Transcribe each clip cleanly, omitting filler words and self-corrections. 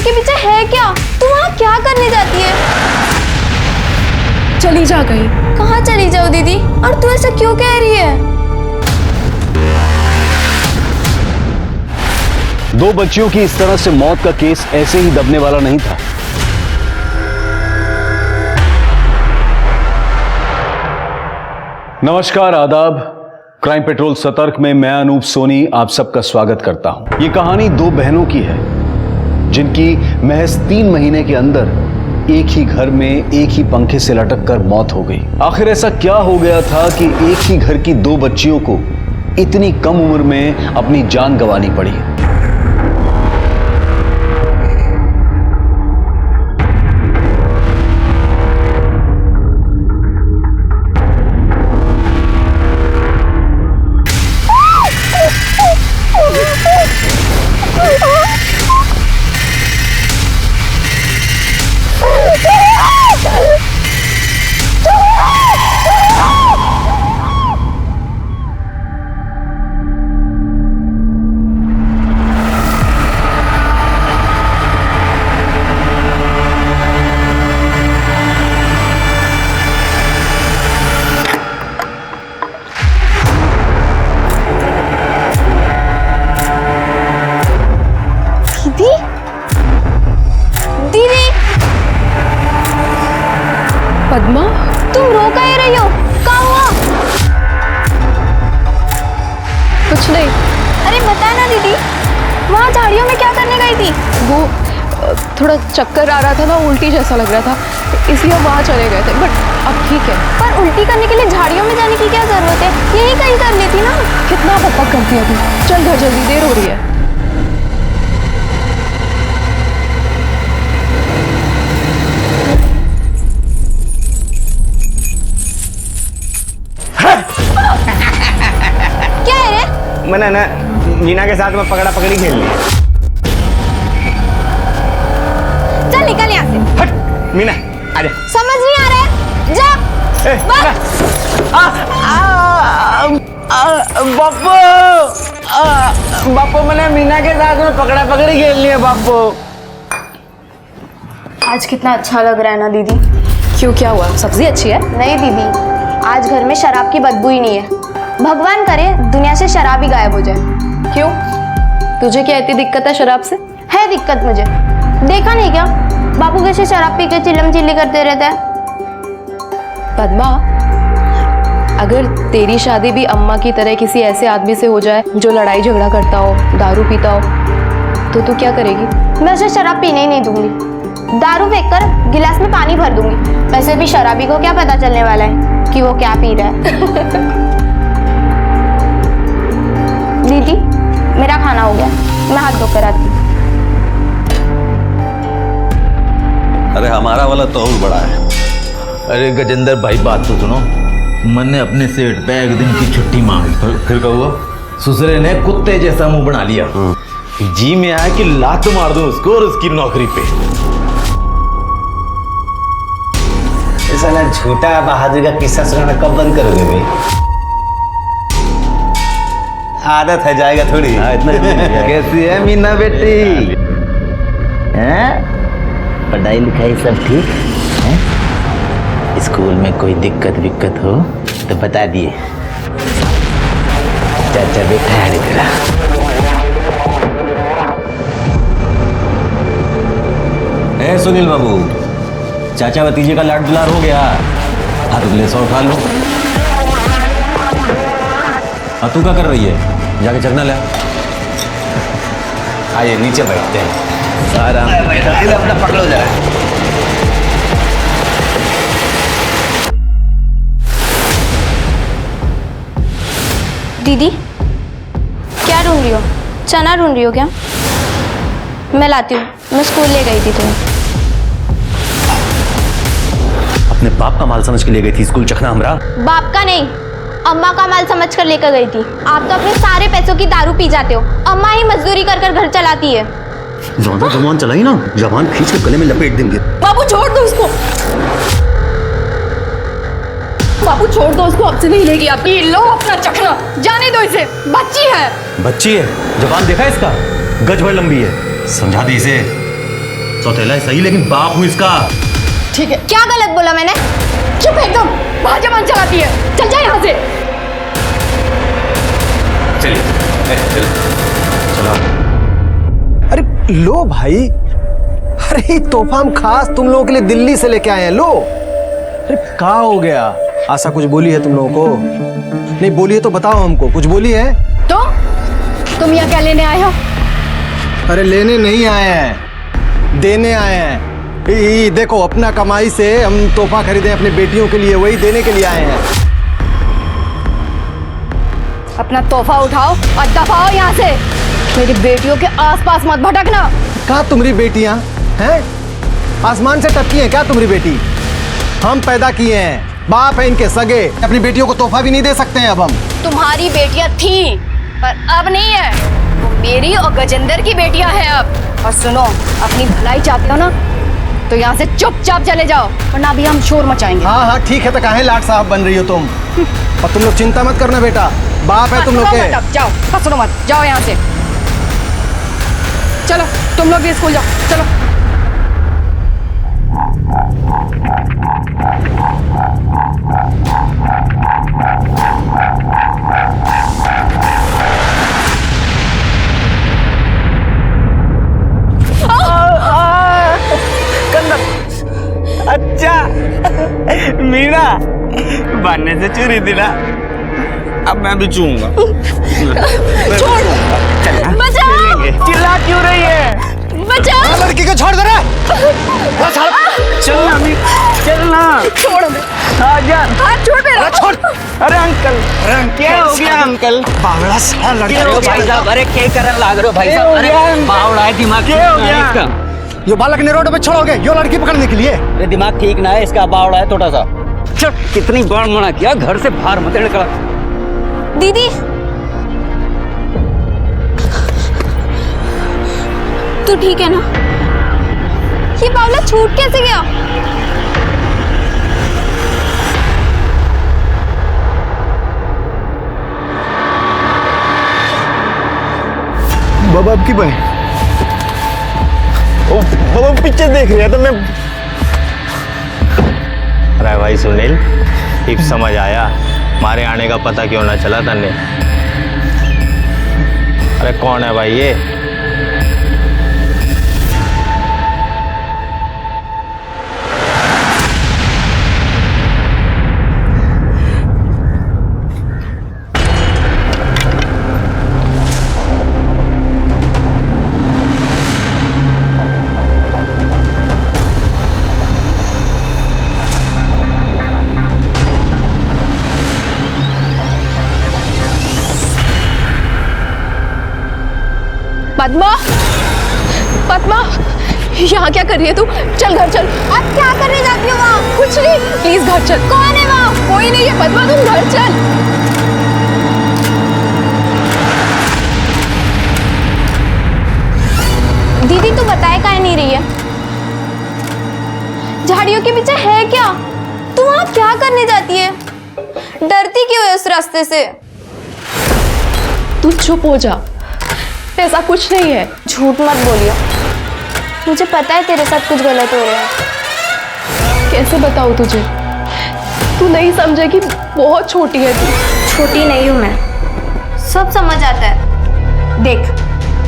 के पीछे है क्या? तू वहाँ क्या करने जाती है? चली जा गई। कहाँ चली जाओ दीदी? और तू ऐसा क्यों कह रही है? दो बच्चियों की इस तरह से मौत का केस ऐसे ही दबने वाला नहीं था। नमस्कार, आदाब। क्राइम पेट्रोल सतर्क में मैं अनूप सोनी आप सबका स्वागत करता हूं। ये कहानी दो बहनों की है जिनकी महज 3 महीने के अंदर एक ही घर में एक ही पंखे से लटक कर मौत हो गई। आखिर ऐसा क्या हो गया था कि एक ही घर की दो बच्चियों को इतनी कम उम्र में अपनी जान गंवानी पड़ी? पद्मा, तुम रो कह रही हो? क्या हुआ? कुछ नहीं। अरे बता ना दीदी, वहाँ झाड़ियों में क्या करने गई थी? वो थोड़ा चक्कर आ रहा था ना, उल्टी जैसा लग रहा था, इसलिए हम वहाँ चले गए थे। बट अब ठीक है। पर उल्टी करने के लिए झाड़ियों में जाने की क्या जरूरत है? यही कहीं कर लेती ना। कितना बकबक करती है तू। चल घर जल्दी, देर हो रही है। क्या है रे? मैंने ना मीना के साथ में पकड़ा पकड़ी खेल ली। चल निकल यहाँ से। हट मीना, आजा। समझ नहीं आ रहा है? जा। बापू, बापू मैंने मीना के साथ में पकड़ा पकड़ी खेल ली है बापू। आज कितना अच्छा लग रहा है ना दीदी? क्यों, क्या हुआ? सब्जी अच्छी है? नहीं दीदी, आज घर में शराब की बदबू ही नहीं है। भगवान करे दुनिया से शराब ही गायब हो जाए। क्यों, तुझे क्या इतनी दिक्कत है शराब से? है दिक्कत मुझे। देखा नहीं क्या बापू कैसे शराब पी के चिल्लम चिल्ली करते रहता है? पद्मा, अगर तेरी शादी भी अम्मा की तरह किसी ऐसे आदमी से हो जाए जो लड़ाई झगड़ा करता हो, दारू पीता हो, तो तू क्या करेगी? मैं उसे शराब पीने ही नहीं दूंगी। दारू फेंक कर गिलास में पानी भर दूंगी। वैसे भी शराबी को क्या पता चलने वाला है कि वो क्या पी रहा है। दीदी, मेरा खाना हो गया, मैं हाथ धोकर आती हूँ। अरे हमारा वाला तो और बड़ा है। अरे गजेंद्र भाई, बात तो सुनो। मैंने अपने सेठ पे एक दिन की छुट्टी मांगी, फिर क्या हुआ? ससुरे ने कुत्ते जैसा मुंह बना लिया। जी में आया कि लात मार दूं उसको और उसकी नौकरी पे। साला झूठा बहादुर का किस्सा सुनाना कब बंद करोगे भाई? आदत है, जाएगा थोड़ी। इतना कैसी है मीना बेटी? हैं? पढ़ाई लिखाई सब ठीक है? स्कूल में कोई दिक्कत विक्कत हो तो बता दिए। चाचा बैठा है तेरा। ए सुनील बाबू, चाचा भतीजे का लाड दुलार हो गया। हाथ अगले 100 उठा लो। अब तू क्या कर रही है? जाके चखना ले। आइए नीचे बैठते हैं। आराम से अपना पकड़ो जरा। दीदी, क्या ढूंढ रही हो? चना ढूंढ रही हो क्या? मैं लाती हूँ। मैं स्कूल ले गई थी तुम्हें। अपने बाप का माल समझ के ले गई थी स्कूल चखना हमरा? बाप का नहीं, अम्मा का माल समझ कर लेकर गई थी। आप तो अपने सारे पैसों की दारू पी जाते हो। अम्मा ही मजदूरी कर कर घर चलाती है। ज्यादा जबान चलाई ना, जबान खींच के गले में लपेट देंगे। बाबू छोड़ दो उसको। बाबू छोड़ दो उसको, अब से नहीं लेगी आपकी। लो अपना चखना, जाने दो इसे, बच्ची है। बच्ची है, जबान देखा इसका, गज भर लंबी है। समझा दी इसे। सौतेला है सही, लेकिन बाप हूँ इसका। ठीक है, क्या गलत बोला मैंने? चुप एकदम, वहां जबान चलाती है, चल जा यहाँ से। चलिए चलो। अरे लो भाई, अरे ये तोहफा हम खास तुम लोगों के लिए दिल्ली से लेके आए हैं, लो। अरे क्या हो गया? आशा कुछ बोली है तुम लोगों को? नहीं बोली है तो बताओ हमको, कुछ बोली है? तो तुम यहाँ क्या लेने आए हो? अरे लेने नहीं आए हैं, देने आए हैं। ये देखो, अपना कमाई से हम तोहफा खरीदे अपनी बेटियों के लिए, वही देने के लिए आए हैं। अपना तोहफा उठाओ और दफाओ यहाँ से। मेरी बेटियों के आसपास मत भटकना। कहाँ तुम्हारी बेटियां हैं? आसमान से टपकी हैं क्या तुम्हारी बेटी? हम पैदा किए हैं, बाप है इनके सगे, अपनी बेटियों को तोहफा भी नहीं दे सकते हैं अब हम। तुम्हारी बेटियां थी पर अब नहीं है, वो मेरी और गजेंद्र की बेटियां हैं अब। और सुनो, अपनी भलाई चाहते हो ना तो यहाँ से चुपचाप चले जाओ, वरना अभी हम शोर मचाएंगे। हाँ हाँ ठीक है, तो काहे लाट साहब बन रही हो तुम? और तुम लोग चिंता मत करना बेटा, बाप है तुम लोग के। मत, जाओ, फसलो मत, जाओ यहाँ से। चलो तुम लोग भी स्कूल जाओ, चलो। अच्छा मीना बनने से चुरी थी ना, अब मैं भी चूंगा। चिल्ला क्यों रही है? लड़की को छोड़ दे रे। चलना चलना, छोड़ दे, हाथ छोड़ मेरा। छोड़। अरे अंकल, क्या हो गया अंकल? बावड़ा सा लड़का। भाई साहब, अरे क्या करने लग रहे हो भाई साहब? अरे बावड़ा है, दिमाग क्या हो गया? ये बालक ने रोड पे छोड़ोगे यो लड़की पकड़ने के लिए? अरे दिमाग ठीक ना है इसका, बावड़ा है थोड़ा सा। चल, कितनी बार मना किया, घर से बाहर मत निकला। दीदी, तू ठीक है ना? ये बावला छूट कैसे गया? बाबा अब की बहन वो पीछे देख रहा था मैं। अरे भाई सुनील, अब समझ आया हमारे आने का पता क्यों ना चला तन्ने? अरे कौन है भाई ये? पद्मा, पद्मा, यहाँ क्या कर रही है तू? चल घर चल। अब क्या करने जाती हो वहाँ? कुछ नहीं, प्लीज घर चल। कौन है वहाँ? कोई नहीं है पद्मा, तुम घर चल। दीदी तू बताए काहे नहीं रही है? झाड़ियों के पीछे है क्या? तू वहाँ क्या करने जाती है? डरती क्यों है उस रास्ते से? तू चुप हो जा, ऐसा कुछ नहीं है। झूठ मत बोलियो, मुझे पता है तेरे साथ कुछ गलत हो रहा है। कैसे बताऊँ तुझे? तू नहीं समझेगी, बहुत छोटी है तू। छोटी नहीं हूँ मैं, सब समझ आता है। देख,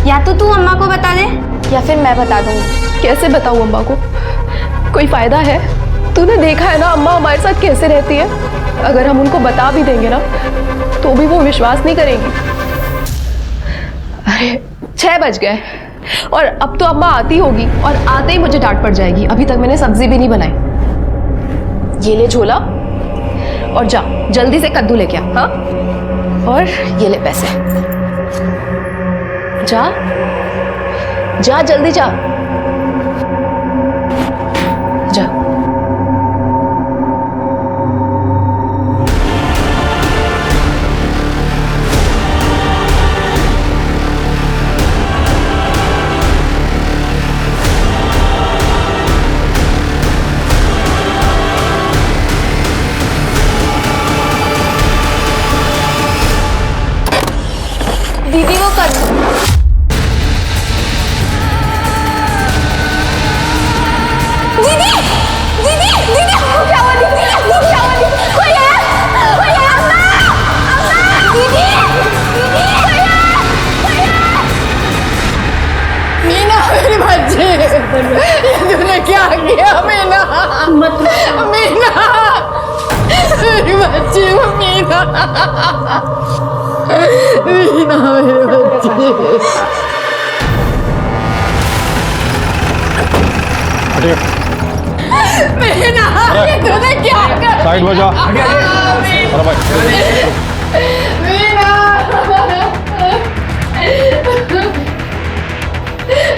या तो तू अम्मा को बता दे या फिर मैं बता दूंगी। कैसे बताऊँ अम्मा को? कोई फायदा है? तूने देखा है ना अम्मा हमारे साथ कैसे रहती है। अगर हम उनको बता भी देंगे ना तो भी वो विश्वास नहीं करेंगी। अरे 6 बज गए और अब तो अम्मा आती होगी और आते ही मुझे डांट पड़ जाएगी। अभी तक मैंने सब्जी भी नहीं बनाई। ये ले झोला और जा जल्दी से कद्दू लेके आ। हाँ, और ये ले पैसे। जा जा, जल्दी जा जा। दीदी वो कद्दू मेरी बच्ची, ये तूने क्या किया मीना? मीना, मेरी बच्ची, मीना, मीना मेरी बच्ची। मीना, ये तूने क्या किया? साइड में जा। मीना,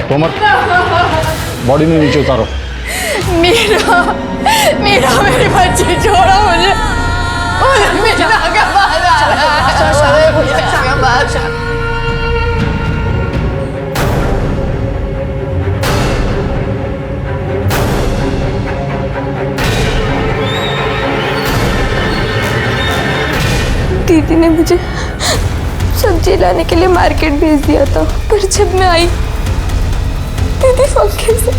तोमर, बॉडी में नीचे उतारो। मीरा, मीरा मेरी बच्ची छोड़ो मुझे। मीरा का बाल आ रहा है। दीदी ने मुझे सब्जी लाने के लिए मार्केट भेज दिया था, पर जब मैं आई दीदी पंखे से।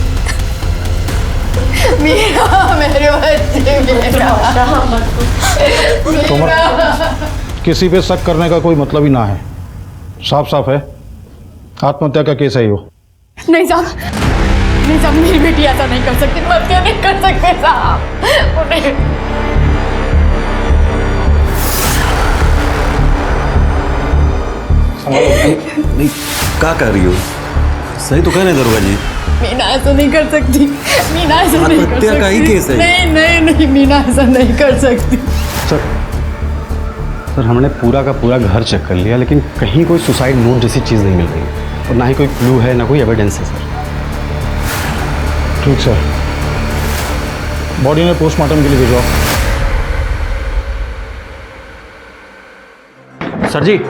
मीरा मेरे बच्चे, मीरा, किसी पे शक करने का कोई मतलब ही ना है। साफ साफ है आत्महत्या का केस है ये। नहीं साहब, नहीं साहब, मेरी बेटी ऐसा नहीं कर सकती, मत नहीं कर सकते साहब। उन्हें नहीं, क्या कर रही हो? सही तो कह रहे हैं दरोगा जी। मीना ऐसा नहीं कर सकती, मीना ऐसा नहीं कर सकती। आत्महत्या का ही केस है। नहीं नहीं नहीं, मीना ऐसा नहीं कर सकती। सर हमने पूरा का पूरा घर चेक कर लिया, लेकिन कहीं कोई सुसाइड नोट जैसी चीज़ नहीं मिल रही और ना ही कोई क्लू है, ना कोई एविडेंस है सर। ठीक सर, बॉडी ने पोस्टमार्टम के लिए भिजवाओ। सर जी,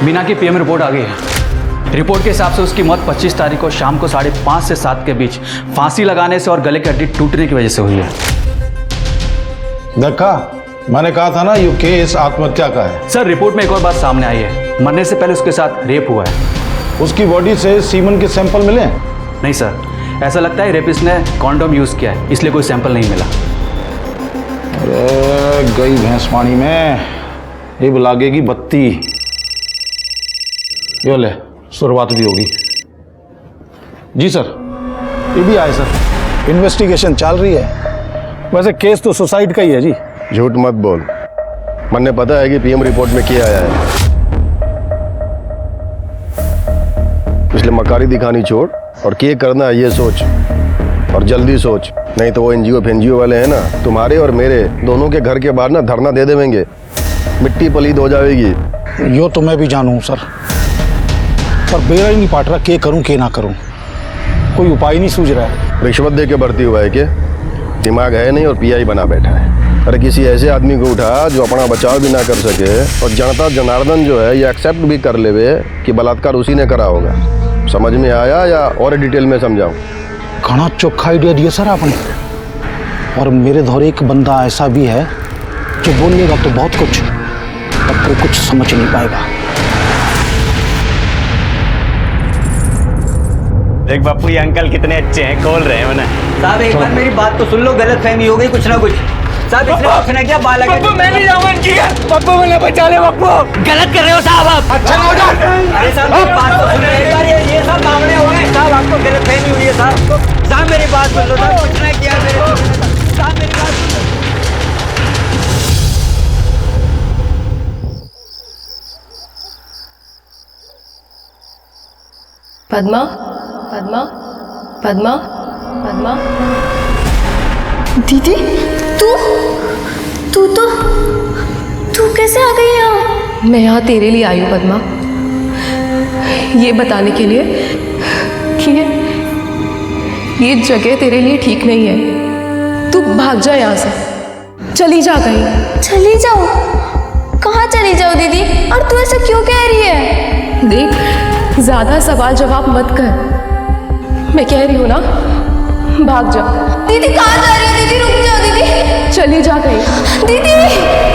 मीना की पीएम रिपोर्ट आ गई है। रिपोर्ट के हिसाब से उसकी मौत 25 तारीख को शाम को 5:30 से 7 के बीच फांसी लगाने से और गले की हड्डी टूटने की वजह से हुई है। देखा, मैंने कहा था ना ये केस आत्महत्या का है। सर रिपोर्ट में एक और बात सामने आई है, मरने से पहले उसके साथ रेप हुआ है। उसकी बॉडी से सीमन के सैंपल मिले? नहीं सर, ऐसा लगता है रेपिस्ट ने कॉन्डोम यूज किया है, इसलिए कोई सैंपल नहीं मिला। अरे गई भैंस पानी में, अब लागेगी बत्ती। यो ले, शुरुआत भी होगी। जी सर, ये भी आए सर, इन्वेस्टिगेशन चल रही है। वैसे केस तो सुसाइड का ही है जी। झूठ मत बोल, मैंने पता है कि पीएम रिपोर्ट में क्या आया है, इसलिए मकारी दिखानी छोड़ और क्या करना है ये सोच, और जल्दी सोच, नहीं तो वो एनजीओ वाले हैं ना, तुम्हारे और मेरे दोनों के घर के बाहर ना धरना दे देंगे, मिट्टी पलीद हो जाएगी। यो तो मैं भी जानूँ सर, पर बेरा ही नहीं पाट रहा, क्या करूँ क्या ना करूँ, कोई उपाय नहीं सूझ रहा है। रिश्वत दे के भर्ती हुआ है, के दिमाग है नहीं और पीआई बना बैठा है। अरे किसी ऐसे आदमी को उठा जो अपना बचाव भी ना कर सके, और जनता जनार्दन जो है ये एक्सेप्ट भी कर लेवे कि बलात्कार उसी ने करा होगा। समझ में आया या और डिटेल में समझाऊं? घना चोखा आइडिया दिया सर आपने, और मेरे दौरे एक बंदा ऐसा भी है जो बोलेगा तो बहुत कुछ, पर कोई कुछ समझ नहीं पाएगा। देख बापू, ये अंकल कितने अच्छे हैं, खोल रहे हैं उन्हें। साहब एक बार मेरी बात तो सुन लो, गलत फहमी हो गई कुछ ना कुछ। साहब इसने कुछ ना किया, बाल लगा। पप्पू मैं नहीं जाऊंगा इनकी, पप्पू मुझे बचा ले। पप्पू गलत कर रहे हो साहब आप। अच्छा हो जाओ। अरे साहब मेरी बात तो सुन लो एक बार, ये सब मामले हो गए साहब, आपको गलत फहमी हुई है साहब। साहब मेरी बात सुन लो साहब, कुछ ना किया मेरे साहब, मेरी बात सुन लो। पद्मा, पद्मा, पद्मा, पद्मा। दीदी, तू कैसे आ गई यहाँ? मैं यहाँ तेरे लिए आई हूँ पद्मा, ये बताने के लिए कि ये जगह तेरे लिए ठीक नहीं है। तू भाग जा यहाँ से, चली जा कहीं। चली जाओ? कहाँ चली जाओ दीदी? और तू ऐसा क्यों कह रही है? देख, ज्यादा सवाल जवाब मत कर, मैं कह रही हूँ ना, भाग जा। दीदी कहाँ जा रही है? दीदी रुक जाओ दीदी, चली जा कहीं। दीदी, दीदी।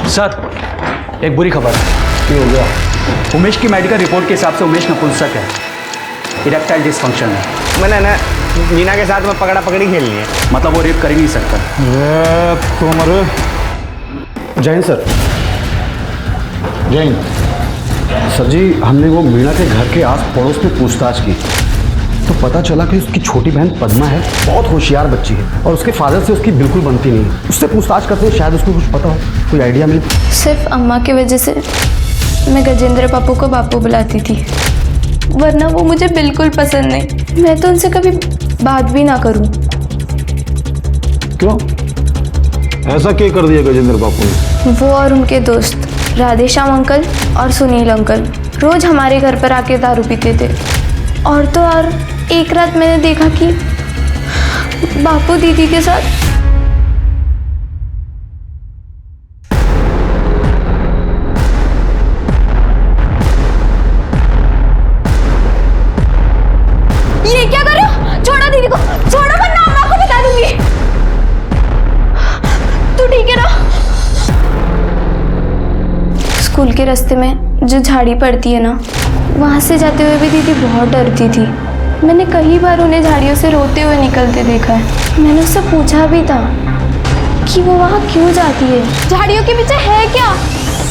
सर एक बुरी खबर है। क्या हो गया? उमेश की मेडिकल रिपोर्ट के हिसाब से उमेश नपुंसक है, इरेक्टाइल डिसफंक्शन है। मैंने मीना के साथ में पकड़ा पकड़ी खेलनी है। मतलब वो रेप कर ही नहीं सकता। तुम्हारे जैन सर, जैन सर जी, हमने वो मीना के घर के आस पड़ोस में पूछताछ की तो पता चला कि उसकी छोटी बहन पद्मा है, बहुत होशियार बच्ची है और उसके फादर से उसकी बिल्कुल बनती नहीं है। उससे पूछताछ करते हैं, शायद उसको कुछ पता हो, कोई आइडिया मिले। सिर्फ अम्मा की वजह से मैं गजेंद्र पापू को बापू बुलाती थी, वरना वो मुझे बिल्कुल पसंद नहीं। मैं तो उनसे कभी बात भी ना करूं। क्यों? ऐसा क्या कर दिया गजेंद्र बापू ने? वो और उनके दोस्त राधेश्याम अंकल और सुनील अंकल रोज हमारे घर पर आके दारू पीते थे। और तो और एक रात मैंने देखा कि बापू दीदी के साथ ये क्या कर रहे हो? छोड़ो दीदी को, छोड़ो वरना अम्मा को बता दूंगी। तू ठीक है ना? स्कूल के रास्ते में जो झाड़ी पड़ती है ना, वहां से जाते हुए भी दीदी बहुत डरती थी। मैंने कई बार उन्हें झाड़ियों से रोते हुए निकलते देखा है। मैंने उससे पूछा भी था कि वो वहाँ क्यों जाती है। झाड़ियों के पीछे है क्या?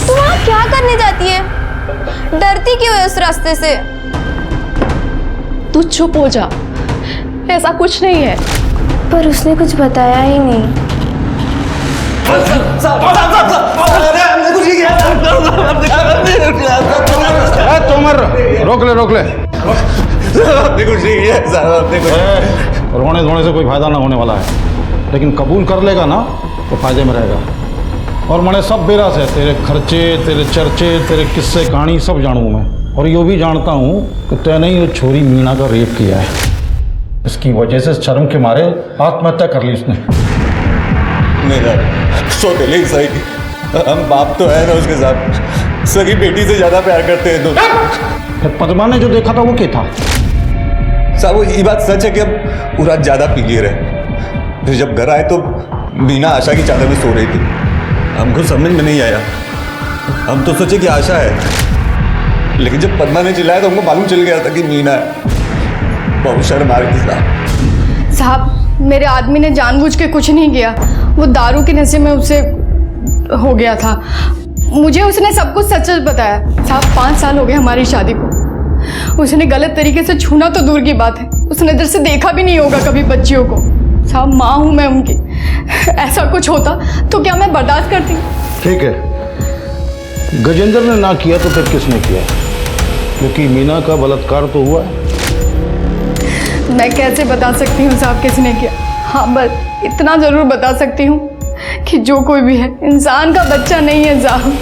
तू वहाँ क्या करने जाती है? डरती क्यों है उस रास्ते से? तू चुप हो जा, ऐसा कुछ नहीं है। पर उसने कुछ बताया ही नहीं। तोमर, रोक ले। रोने धोने से कोई फायदा ना होने वाला है, लेकिन कबूल कर लेगा ना तो फायदे में रहेगा। और मैंने सब बेरा से तेरे खर्चे, तेरे चर्चे, तेरे किस्से कहानी सब जानूँ मैं। और ये भी जानता हूँ कि तैने ही वो छोरी मीना का रेप किया है। इसकी वजह से शर्म के मारे आत्महत्या कर ली उसने। मेरा सौतेले ही सही, हम बाप तो है ना उसके साथ, सगी बेटी से ज्यादा प्यार करते हैं तो। फिर पद्मा ने जो देखा था वो क्या था? साहब ये बात सच है कि हम वो रात ज्यादा पी लिए रहे। फिर जब घर आए तो मीना आशा की चादर में सो रही थी। हमको समझ में नहीं आया, हम तो सोचे कि आशा है, लेकिन जब पद्मा ने चिल्लाया तो हमको मालूम चल गया था कि मीना है। बहुत शर्म आ रही थी साहब। मेरे आदमी ने जानबूझ के कुछ नहीं किया, वो दारू के नशे में उससे हो गया था। मुझे उसने सब कुछ सच सच बताया। साहब 5 साल हो गए हमारी शादी को। उसने गलत तरीके से छूना तो दूर की बात है, उसने इधर से देखा भी नहीं होगा कभी बच्चियों को। साहब माँ हूँ मैं उनकी, ऐसा कुछ होता तो क्या मैं बर्दाश्त करती? ठीक है, गजेंद्र ने ना किया तो फिर किसने किया? क्योंकि मीना का बलात्कार तो हुआ है। मैं कैसे बता सकती हूँ साहब किसने किया? हाँ बस इतना ज़रूर बता सकती हूँ कि जो कोई भी है इंसान का बच्चा नहीं है साहब।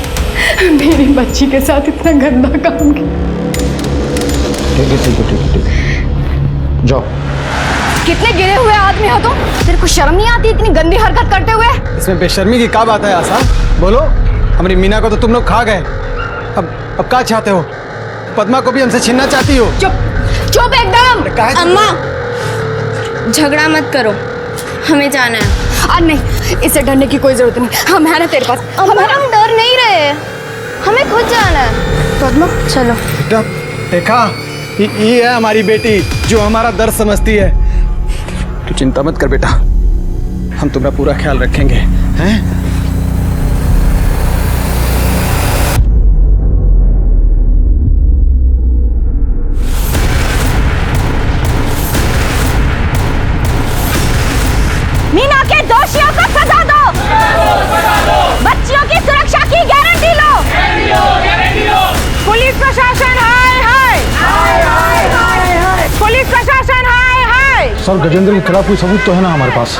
मेरी बच्ची के साथ इतना गंदा काम किया। ठीक है, जाओ। कितने गिरे हुए आदमी हो तुम? तेरे को शर्म नहीं आती इतनी गंदी हरकत करते हुए? इसमें बेशर्मी की क्या बात है आशा? बोलो, हमारी मीना को तो तुम लोग खा गए, अब क्या चाहते हो? पद्मा को भी हमसे छीनना चाहती हो? चुप एकदम। अम्मा झगड़ा मत करो, हमें जाना है। और नहीं, इससे डरने की कोई जरूरत नहीं, हम है ना तेरे पास। हम डर नहीं रहे, हमें खुद जाना है। पद्मा चलो। बेटा देखा, ये है हमारी बेटी जो हमारा दर्द समझती है। तू चिंता मत कर बेटा, हम तुम्हारा पूरा ख्याल रखेंगे, हैं? मीना के दोषियों को सजा दो, बच्चियों की सुरक्षा की गारंटी लो। पुलिस प्रशासन हाय हाय, पुलिस प्रशासन हाय हाय। सर, गजेंद्र के खिलाफ कोई सबूत तो है ना हमारे पास,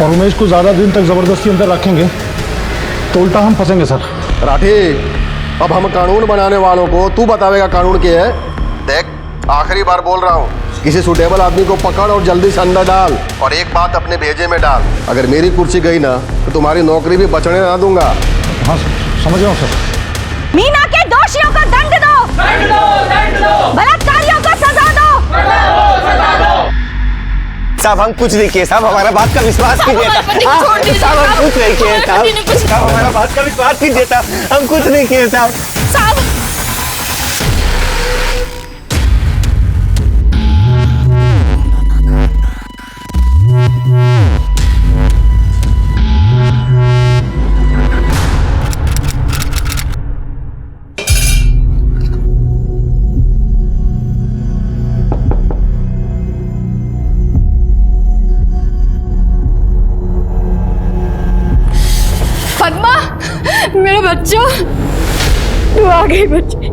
और उमेश को ज्यादा दिन तक जबरदस्ती अंदर रखेंगे तो उल्टा हम फंसेंगे सर। राठी, अब हम कानून बनाने वालों को तू बतावेगा कानून क्या है। देख, आखिरी बार बोल रहा हूँ, किसी सुटेबल आदमी को पकड़ और जल्दी से अंदर डाल, और एक बात अपने भेजे में डाल, अगर मेरी कुर्सी गई ना तो तुम्हारी नौकरी भी बचने ना दूंगा। हाँ समझ रहा हूँ सर। मीना के दोषियों को दंड दो, बलात्कारियों को सजा दो। साहब हम कुछ नहीं किए साहब, हमारा बात का विश्वास कीजिए साहब, हम कुछ नहीं किए साहब, हमारा बात का विश्वास कीजिए साहब, हम कुछ नहीं किए साहब। मेरा बच्चा, तू आ गई बच्ची,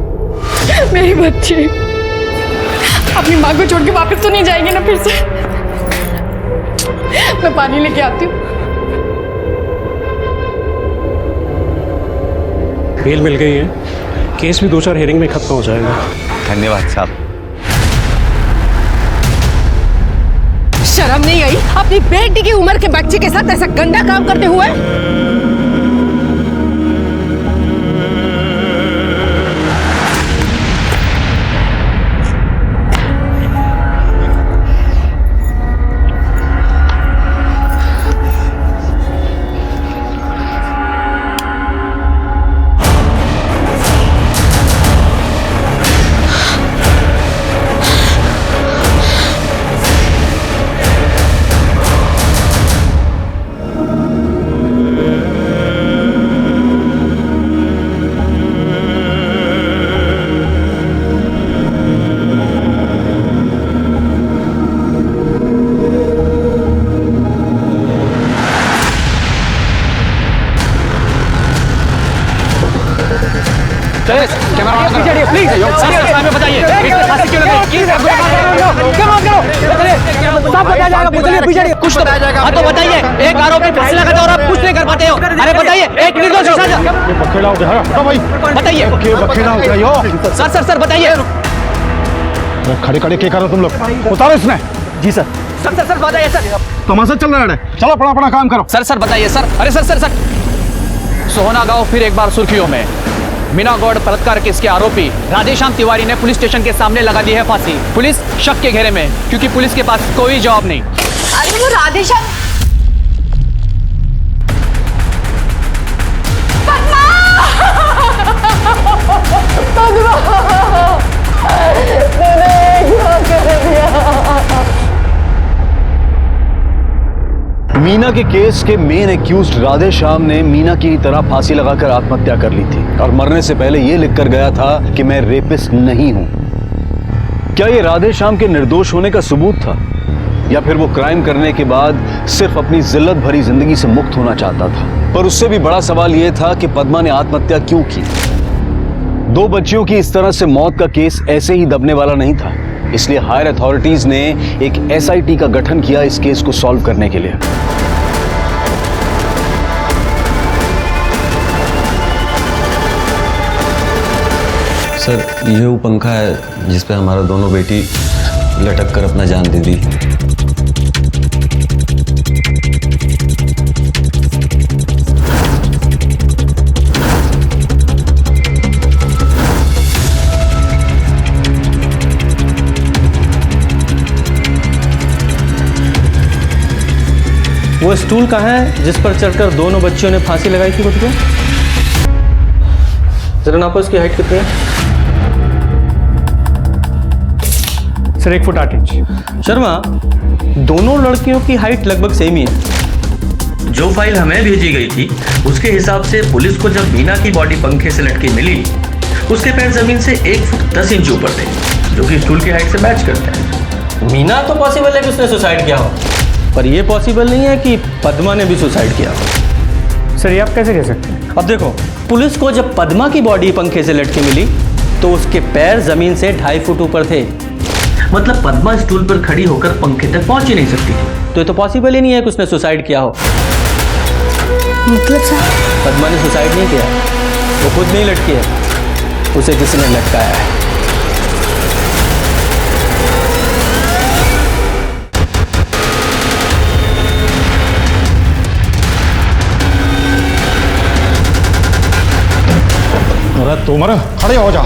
मेरी बच्ची। अपनी माँ को छोड़ के वापस तो नहीं जाएगी ना फिर से? मैं पानी लेके आती हूँ। बेल मिल गई है, केस भी 2-4 हियरिंग में खत्म हो जाएगा। धन्यवाद साहब। शर्म नहीं आई अपनी बेटी की उम्र के बच्चे के साथ ऐसा गंदा काम करते हुए? कुछ तो बताइए। एक आरोपी फांसी लगाता और आप कुछ नहीं कर पाते हो। अरे बताइए, एक निर्दोष बताइए। सर बताइए। खड़े खड़े क्या करो तुम लोग? उतारो इसमें। जी सर। सर बताइए सर। तमाशा चल रहा है, चलो अपना काम करो। सर बताइए सर। अरे सर सोहना गांव फिर एक बार सुर्खियों में। मीना गौड़ बलात्कार केस के आरोपी राधेश्याम तिवारी ने पुलिस स्टेशन के सामने लगा दी है फांसी। पुलिस शक के घेरे में, क्योंकि पुलिस के पास कोई जवाब नहीं। अरे वो राधेश्याम, मीना के केस के मेन एक्यूज्ड राधेश्याम ने मीना की तरह फांसी लगाकर आत्महत्या कर ली थी और मरने से पहले यह लिखकर गया था कि मैं रेपिस्ट नहीं हूं। क्या यह राधेश्याम के निर्दोष होने का सबूत था, या फिर वो क्राइम करने के बाद सिर्फ अपनी जिल्लत भरी जिंदगी से मुक्त होना चाहता था? पर उससे भी बड़ा सवाल यह था कि पद्मा ने आत्महत्या क्यों की। 2 बच्चियों की इस तरह से मौत का केस ऐसे ही दबने वाला नहीं था, इसलिए हायर अथॉरिटीज ने एक SIT का गठन किया इस केस को सॉल्व करने के लिए। सर, ये वो पंखा है जिस पे हमारा दोनों बेटी लटक कर अपना जान दे दी। वो स्टूल कहाँ है जिस पर चढ़कर दोनों बच्चियों ने फांसी लगाई थी खुद को? जरा नापो, इसकी हाइट कितनी है? Sir 1 foot 8 inch. शर्मा, दोनों लड़कियों की हाइट लगभग सेम ही है। जो फाइल हमें भेजी गई थी उसके हिसाब से पुलिस को जब मीना की बॉडी पंखे से लटकी मिली, उसके पैर जमीन से 1 फुट 10 इंच ऊपर थे, जो कि स्टूल की हाइट से मैच करते हैं। मीना तो पॉसिबल है कि उसने सुसाइड किया हो, पर यह पॉसिबल नहीं है कि पद्मा ने भी सुसाइड किया हो। सर ये आप कैसे कह सकते हैं? अब देखो, पुलिस को जब पद्मा की बॉडी पंखे से लटकी मिली तो उसके पैर जमीन से 2.5 फुट ऊपर थे। मतलब पद्मा स्टूल पर खड़ी होकर पंखे तक पहुंच ही नहीं सकती थी। तो ये तो पॉसिबल ही नहीं है कि उसने सुसाइड किया हो। मतलब सर? पद्मा ने सुसाइड नहीं किया, वो खुद नहीं लटकी है, उसे किसी ने लटकाया है। अरे तुम खड़े हो जा।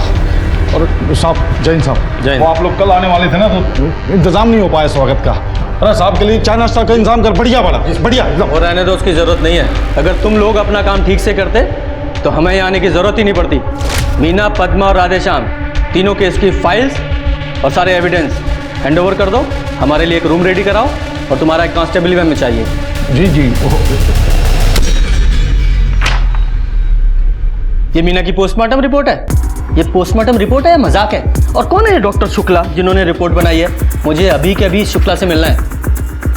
और साहब, जैन साहब, वो आप लोग कल आने वाले थे ना, तो इंतजाम नहीं हो पाया स्वागत का। अरे साहब के लिए चाय नाश्ता का इंतजाम कर, बढ़िया बड़ा बढ़िया। और रहने दो, उसकी जरूरत नहीं है। अगर तुम लोग अपना काम ठीक से करते तो हमें यहाँ आने की जरूरत ही नहीं पड़ती। मीना, पद्मा और राधेश्याम तीनों केस की फाइल्स और सारे एविडेंस हैंड ओवर कर दो। हमारे लिए एक रूम रेडी कराओ और तुम्हारा एक कांस्टेबल भी हमें चाहिए। जी। ये मीना की पोस्टमार्टम रिपोर्ट है। ये पोस्टमार्टम रिपोर्ट है या मजाक है? और कौन है ये डॉक्टर शुक्ला जिन्होंने रिपोर्ट बनाई है? मुझे अभी के अभी शुक्ला से मिलना है।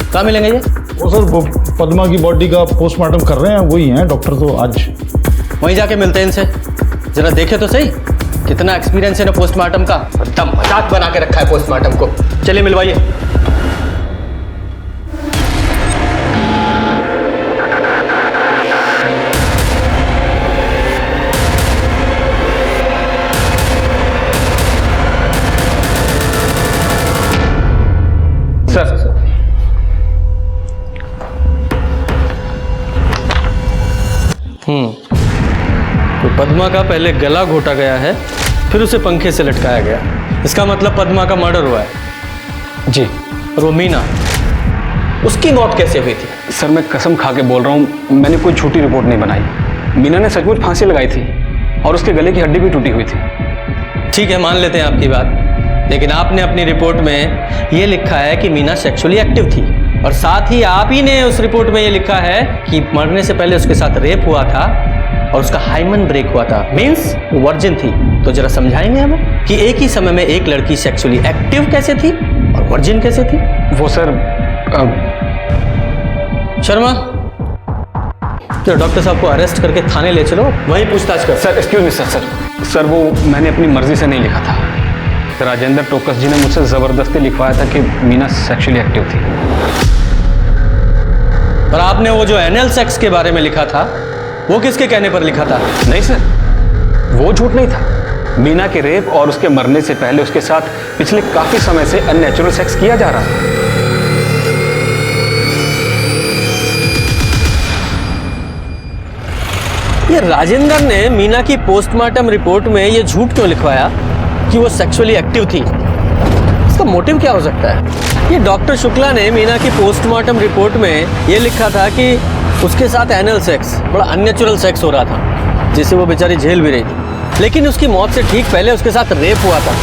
कहाँ मिलेंगे ये? वो सर, वो पद्मा की बॉडी का पोस्टमार्टम कर रहे हैं, वही हैं डॉक्टर। तो आज वहीं जाके मिलते हैं इनसे, जरा देखे तो सही कितना एक्सपीरियंस है ना पोस्टमार्टम का। एकदम मजाक बना के रखा है पोस्टमार्टम को। चलिए मिलवाइए। सर तो पद्मा का पहले गला घोटा गया है, फिर उसे पंखे से लटकाया गया। इसका मतलब पद्मा का मर्डर हुआ है। जी। और वो मीना, उसकी मौत कैसे हुई थी? सर मैं कसम खा के बोल रहा हूँ, मैंने कोई झूठी रिपोर्ट नहीं बनाई। मीना ने सचमुच फांसी लगाई थी और उसके गले की हड्डी भी टूटी हुई थी। ठीक है, मान लेते हैं आपकी बात, लेकिन आपने अपनी रिपोर्ट में ये लिखा है कि मीना सेक्सुअली एक्टिव थी, और साथ ही आप ही ने उस रिपोर्ट में ये लिखा है कि मरने से पहले उसके साथ रेप हुआ था और उसका हाइमन ब्रेक हुआ था, मीन्स वो वर्जिन थी। तो जरा समझाएंगे हमें कि एक ही समय में एक लड़की सेक्सुअली एक्टिव कैसे थी और वर्जिन कैसे थी? वो सर शर्मा, तो डॉक्टर साहब को अरेस्ट करके थाने ले चलो, वहीं पूछताछ कर। सर एक्सक्यूज मी सर वो मैंने अपनी मर्जी से नहीं लिखा था। राजेंद्र टोकस जी ने मुझसे जबरदस्ती लिखवाया था कि मीना सेक्सुअली एक्टिव थी। और आपने वो जो एनल सेक्स के बारे में लिखा था, वो किसके कहने पर लिखा था? नहीं सर, वो झूठ नहीं था। मीना के रेप और उसके मरने से पहले उसके साथ पिछले काफी समय से अननेचुरल सेक्स किया जा रहा था। ये राजेंद्र ने मीना की पोस्टमार्टम रिपोर्ट में ये झूठ क्यों लिखवाया कि वो सेक्सुअली एक्टिव थी? इसका मोटिव क्या हो सकता है? ये डॉक्टर शुक्ला ने मीना की पोस्टमार्टम रिपोर्ट में ये लिखा था कि उसके साथ एनल सेक्स, बड़ा अननेचुरल सेक्स हो रहा था, जिसे वो बेचारी झेल भी रही थी। लेकिन उसकी मौत से ठीक पहले उसके साथ रेप हुआ था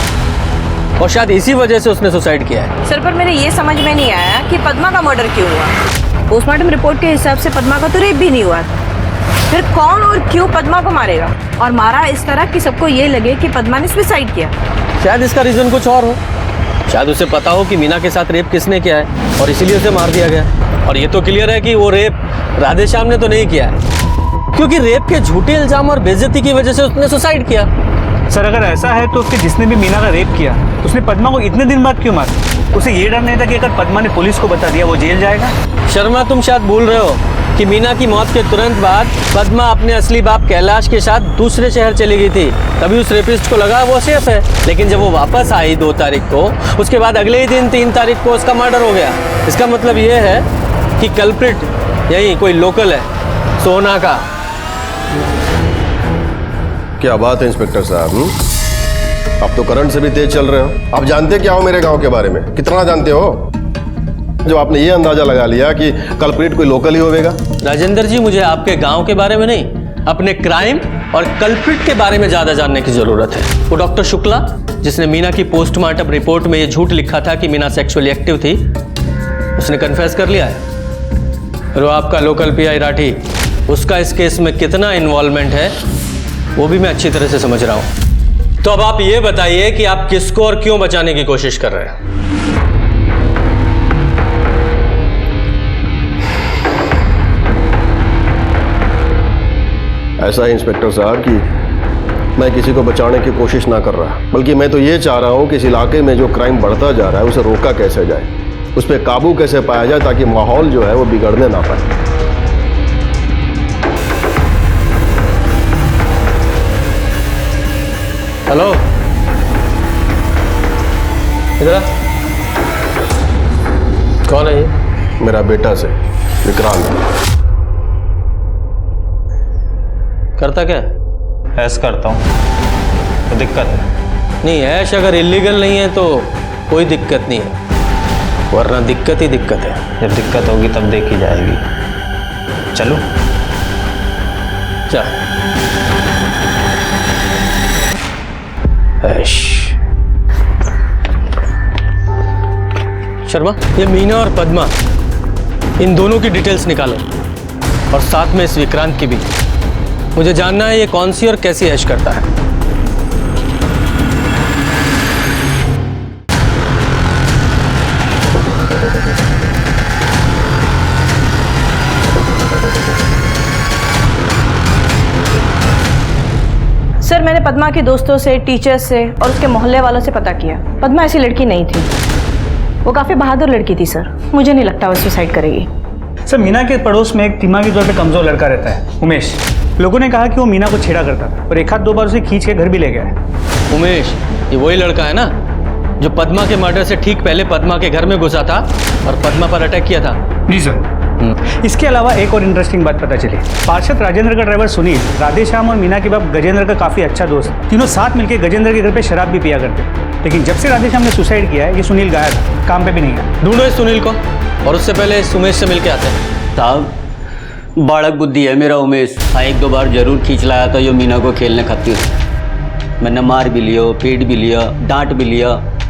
और शायद इसी वजह से उसने सुसाइड किया है। सर, पर मेरे ये समझ में नहीं आया कि पद्मा का मर्डर क्यों हुआ। पोस्टमार्टम रिपोर्ट के हिसाब से पद्मा का तो रेप भी नहीं हुआ था। फिर कौन और क्यों पद्मा को मारेगा, और मारा इस तरह कि सबको ये लगे कि पद्मा ने सुसाइड किया? शायद इसका रीजन कुछ और हो। शायद उसे पता हो कि मीना के साथ रेप किसने किया है और इसीलिए उसे मार दिया गया। और ये तो क्लियर है कि वो रेप राधेश्याम ने तो नहीं किया है, क्योंकि रेप के झूठे इल्जाम और बेइज्जती की वजह से उसने सुसाइड किया। सर अगर ऐसा है तो उसके जिसने भी मीना का रेप किया, उसने पद्मा को इतने दिन बाद क्यों मारा? उसे ये डर नहीं था कि अगर पद्मा ने पुलिस को बता दिया वो जेल जाएगा? शर्मा, तुम शायद भूल रहे हो कि मीना की मौत के तुरंत बाद पद्मा अपने असली बाप कैलाश के साथ दूसरे शहर चली गई थी। तभी उस रेपिस्ट को लगा वो सेफ है। लेकिन जब वो वापस आई 2 तारीख को, उसके बाद अगले ही दिन 3 तारीख को उसका मर्डर हो गया। इसका मतलब ये है कि कल्प्रिट यही कोई लोकल है, सोना का। क्या बात है इंस्पेक्टर साहब, आप तो करंट से भी तेज चल रहे हो। आप जानते क्या हो मेरे गांव के बारे में? कितना जानते हो जो आपने ये अंदाजा लगा लिया कि कल्प्रिट कोई लोकल ही होगा? राजेंद्र जी, मुझे आपके गांव के बारे में नहीं, अपने क्राइम और कल्प्रिट के बारे में ज्यादा जानने की जरूरत है। वो डॉक्टर शुक्ला जिसने मीना की पोस्टमार्टम रिपोर्ट में ये झूठ लिखा था कि मीना सेक्सुअली एक्टिव थी, उसने कन्फेस कर लिया है। और वो आपका लोकल पीआई राठी, उसका इस केस में कितना इन्वॉल्वमेंट है वो भी मैं अच्छी तरह से समझ रहा हूं। तो अब आप ये बताइए कि आप किसको और क्यों बचाने की कोशिश कर रहे हैं? ऐसा है इंस्पेक्टर साहब कि मैं किसी को बचाने की कोशिश ना कर रहा, बल्कि मैं तो ये चाह रहा हूँ कि इस इलाके में जो क्राइम बढ़ता जा रहा है उसे रोका कैसे जाए, उस पर काबू कैसे पाया जाए ताकि माहौल जो है वो बिगड़ने ना पाए। हेलो, इधर कौन है ये? मेरा बेटा से विक्रांत। करता क्या? ऐश करता हूँ, तो दिक्कत है? नहीं, ऐश अगर इलीगल नहीं है तो कोई दिक्कत नहीं है, वरना दिक्कत ही दिक्कत है। जब दिक्कत होगी तब देखी जाएगी। चलो जा। ऐश। शर्मा, ये मीना और पद्मा, इन दोनों की डिटेल्स निकालो और साथ में इस विक्रांत की भी। मुझे जानना है ये कौन सी और कैसी ऐश करता है। सर मैंने पद्मा के दोस्तों से, टीचर्स से और उसके मोहल्ले वालों से पता किया। पद्मा ऐसी लड़की नहीं थी, वो काफ़ी बहादुर लड़की थी सर। मुझे नहीं लगता वो सुसाइड करेगी। सर मीना के पड़ोस में एक दिमागी तौर पे कमजोर लड़का रहता है, उमेश। लोगों ने कहा कि वो मीना को छेड़ा करता था और एक हाथ दो बार उसे खींच के घर भी ले गया है। उमेश, ये वही लड़का है ना जो पद्मा के मर्डर से ठीक पहले पद्मा के घर में घुसा था और पद्मा पर अटैक किया था? जी सर। इसके अलावा एक और इंटरेस्टिंग बात पता चली। पार्षद राजेंद्र का ड्राइवर सुनील, राधेश्याम और मीना के बाप गजेंद्र का काफी अच्छा दोस्त, तीनों साथ मिलकर गजेंद्र के घर पे शराब भी पिया करते। लेकिन जब से राधेश्याम ने सुसाइड किया है, ये सुनील गायब है, काम पे भी नहीं है। ढूंढो इस सुनील को और उससे पहले इस उमेश से मिलके आते हैं। साहब बालक बुद्धि है मेरा उमेश। हाँ, एक दो बार जरूर खींच लाया था यो मीना को खेलने खातिर। मैंने मार भी लिया, पीट भी लिया, डांट भी लिया।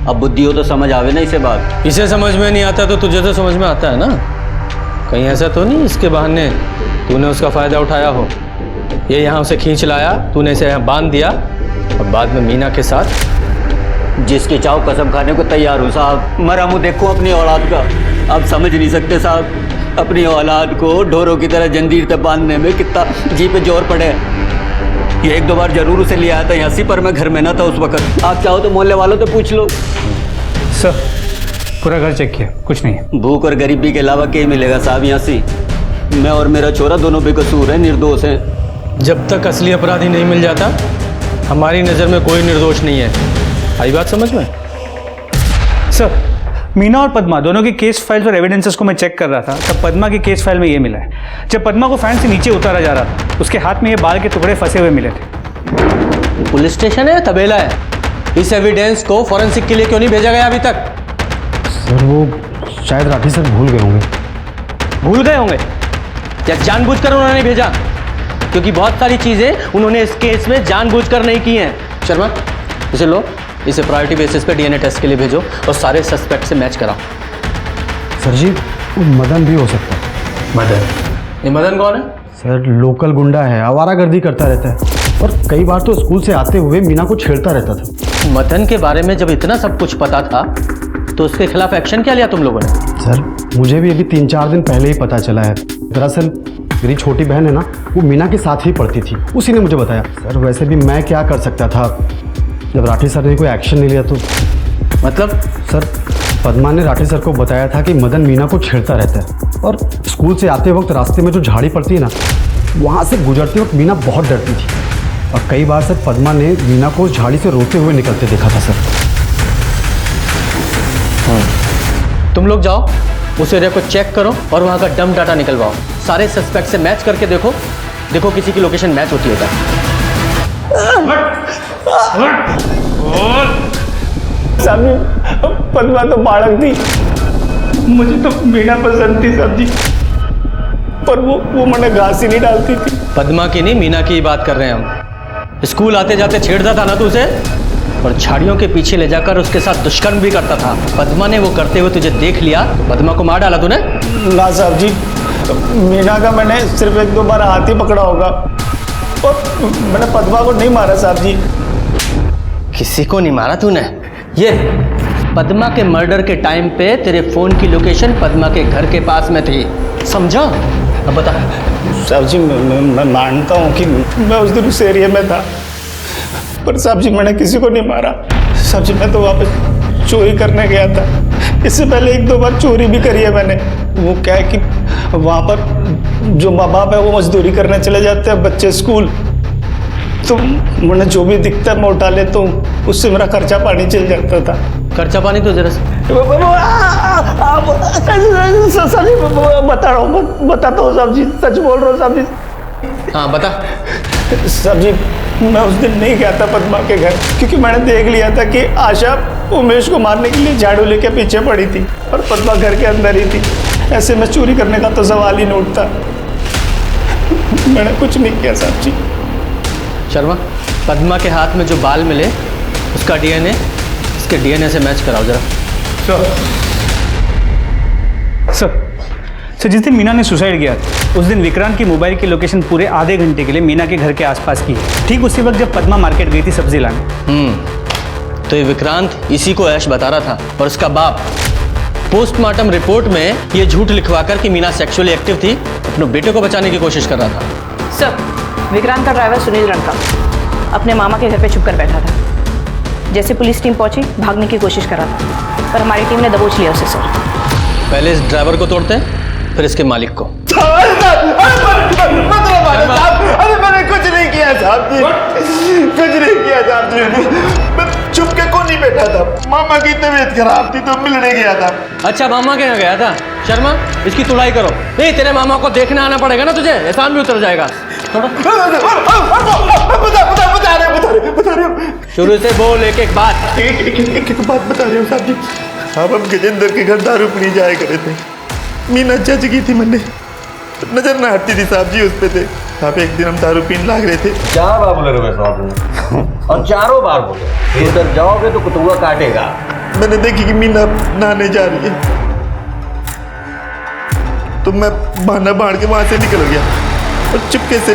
अब बुद्धि हो तो समझ आवे ना इसे बात। इसे समझ में नहीं आता तो तुझे तो समझ में आता है ना। कहीं ऐसा तो नहीं इसके बहाने तूने उसका फ़ायदा उठाया हो। ये यहाँ उसे खींच लाया, तूने इसे यहाँ बांध दिया और बाद में मीना के साथ। जिसके चाव कसम खाने को तैयार हूँ साहब। मरा मुँह देखो अपनी औलाद का। आप समझ नहीं सकते साहब, अपनी औलाद को ढोरों की तरह जंजीर तक बांधने में कितना जी पे जोर पड़े। ये एक दो बार जरूर उसे ले आया था यहाँ से, पर मैं घर में ना था उस वक्त। आप चाहो तो मोहल्ले वालों से पूछ लो। सर पूरा घर चेक किया, कुछ नहीं। भूख और गरीबी के अलावा क्या मिलेगा साहब यहाँ से? मैं और मेरा छोरा दोनों बेकसूर है, निर्दोष हैं। जब तक असली अपराधी नहीं मिल जाता हमारी नज़र में कोई निर्दोष नहीं है। आई बात समझ में? सर मीना और पद्मा दोनों की केस फाइल्स और एविडेंसेस को मैं चेक कर रहा था, तब पद्मा की केस फाइल में ये मिला है। जब पद्मा को फैन से नीचे उतारा जा रहा था, उसके हाथ में ये बाल के टुकड़े फंसे हुए मिले थे। पुलिस स्टेशन है, तबेला है? इस एविडेंस को फॉरेंसिक के लिए क्यों नहीं भेजा गया अभी तक? सर वो शायद राठी सर भूल गए होंगे। भूल गए होंगे या जानबूझकर उन्होंने भेजा? क्योंकि बहुत सारी चीजें उन्होंने इस केस में जानबूझकर नहीं की हैं। शर्मा, इसे लो, इसे प्रायोरिटी बेसिस पे डीएनए टेस्ट के लिए भेजो और सारे सस्पेक्ट से मैच कराओ। सर जी वो मदन भी हो सकता है। मदन? ये मदन कौन है? सर लोकल गुंडा है, आवारागर्दी करता रहता है और कई बार तो स्कूल से आते हुए मीना को छेड़ता रहता था। मदन के बारे में जब इतना सब कुछ पता था तो उसके खिलाफ एक्शन क्या लिया तुम लोगों ने? सर मुझे भी अभी 3-4 दिन पहले ही पता चला है। दरअसल मेरी छोटी बहन है ना, वो मीना के साथ ही पढ़ती थी, उसी ने मुझे बताया। सर वैसे भी मैं क्या कर सकता था, जब राठी सर ने कोई एक्शन नहीं लिया तो। मतलब? सर पद्मा ने राठी सर को बताया था कि मदन मीना को छेड़ता रहता है और स्कूल से आते वक्त रास्ते में जो झाड़ी पड़ती है ना, वहाँ से गुजरते वक्त मीना बहुत डरती थी और कई बार सर पद्मा ने मीना को उस झाड़ी से रोते हुए निकलते देखा था सर। तुम लोग जाओ उस एरिया को चेक करो और वहाँ का डम डाटा निकलवाओ। सारे सस्पेक्ट से मैच करके देखो किसी की लोकेशन मैच होती है क्या। साहब पद्मा तो बालक थी, मुझे तो मीना पसंद थी साहब जी, पर वो मैंने घास ही नहीं डालती थी। पद्मा की नहीं, मीना की बात कर रहे हैं हम। स्कूल आते जाते छेड़ता था ना तू उसे, और झाड़ियों के पीछे ले जाकर उसके साथ दुष्कर्म भी करता था। पद्मा ने वो करते हुए तुझे देख लिया, पद्मा को मार डाला तूने? ना साहब जी, मीना का मैंने सिर्फ 1-2 बार हाथ ही पकड़ा होगा और मैंने पद्मा को नहीं मारा साहब जी। किसी को नहीं मारा तूने? ये पद्मा के मर्डर के टाइम पे तेरे फोन की लोकेशन पद्मा के घर के पास में थी, समझा? अब बता। साहब जी मैं मानता हूँ कि मैं उस दिन उस एरिया में था, पर साहब जी मैंने किसी को नहीं मारा। साहब जी मैं तो वापस चोरी करने गया था, इससे पहले 1-2 बार चोरी भी करी है मैंने। वो क्या है कि वहाँ पर जो माँ बाप है वो मजदूरी करने चले जाते हैं, बच्चे स्कूल, तो मैंने जो भी दिखता है मैं उठा लेता हूँ, उससे मेरा खर्चा पानी चल जाता था। खर्चा पानी तो जरा साहब जी बता रहा हूँ, बताता हूँ साहब जी, सच बोल रहा हूँ साहब जी। हाँ बता। साहब जी मैं उस दिन नहीं गया था पद्मा के घर, क्योंकि मैंने देख लिया था कि आशा उमेश को मारने के लिए झाड़ू लेके पीछे पड़ी थी और पद्मा घर के अंदर ही थी। ऐसे में चोरी करने का तो सवाल ही नहीं उठता। मैंने कुछ नहीं किया साहब जी। शर्मा, पद्मा के हाथ में जो बाल मिले उसका डीएनए इसके डीएनए से मैच कराओ जरा। सर जिस दिन मीना ने सुसाइड किया उस दिन विक्रांत की मोबाइल की लोकेशन पूरे आधे घंटे के लिए मीना के घर के आसपास की है, ठीक उसी वक्त जब पद्मा मार्केट गई थी सब्जी लाने। तो ये विक्रांत इसी को ऐश बता रहा था और उसका बाप पोस्टमार्टम रिपोर्ट में ये झूठ लिखवाकर कि मीना सेक्सुअली एक्टिव थी अपने बेटे को बचाने की कोशिश कर रहा था। सर विक्रांत का ड्राइवर सुनील रंका। अपने मामा के घर पे छुप कर बैठा था। जैसे पुलिस टीम पहुंची, भागने की कोशिश करा था, पर हमारी टीम ने दबोच लिया उसे सर। पहले इस ड्राइवर को तोड़ते हैं, फिर इसके मालिक को। अरे मैंने कुछ नहीं किया साहब जी, कुछ नहीं किया साहब जी। मैं चुप के को नहीं बैठा था, मामा की तबीयत खराब थी तो मिलने गया था। अच्छा, मामा के यहाँ गया था। शर्मा, इसकी तुड़ाई करो। नहीं, तेरे मामा को देखने आना पड़ेगा ना तुझे, एहसान भी उतर जाएगा। बता रहे हो। शुरू से बोल, एक एक बात। एक बात बता रहे हो साहब जी। साहब, हम गजेंद्र के घर दारू पीने जाया करे थे। मीना जज की थी, मैंने नजर ना हटती थी साहब जी उस पे थे। साहब एक दिन हम दारू पीने लाग रहे थे। 4 बार बोले रहे साहब, और चारों बार बोले उधर जाओगे तो कुतुआ काटेगा। मैंने देखी कि मीना नहाने जा रही है, तो मैं बहाना बांध के वहां से निकल गया और चुपके से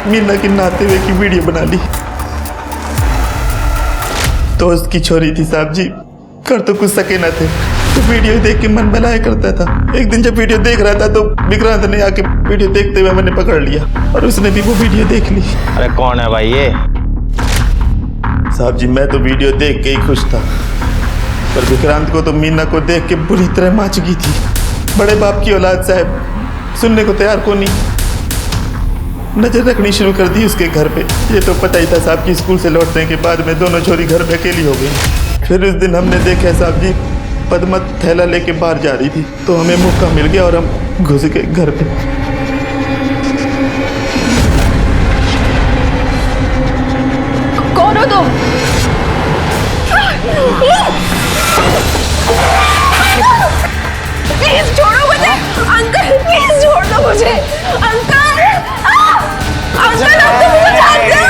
मीना की नहाते हुए की वीडियो बना ली। दोस्त की छोरी थी साहब जी, कर तो कुछ सके न थे, तो वीडियो देख के मन बहलाया करता था। एक दिन जब वीडियो देख रहा था तो विक्रांत ने आके वीडियो देखते हुए मैंने पकड़ लिया और उसने भी वो वीडियो देख ली। अरे कौन है भाई ये? साहब जी, मैं तो वीडियो देख के ही खुश था, पर विक्रांत को तो मीना को देख के बुरी तरह माँ चुकी थी। बड़े बाप की औलाद साहब, सुनने को तैयार को नहीं। नजर रखनी शुरू कर दी उसके घर पे। ये तो पता ही था साहब की स्कूल से लौटने के बाद में दोनों छोरी घर पे अकेली हो गई। फिर उस दिन हमने देखा साहब जी, पद्मा थैला लेके बाहर जा रही थी, तो हमें मौका मिल गया और हम घुस गए घर पे। कौन हो तुम? प्लीज छोड़ो मुझे, अंकल प्लीज छोड़ दो मुझे, अंकल। अंकल, आप तो मुझे जानते हो।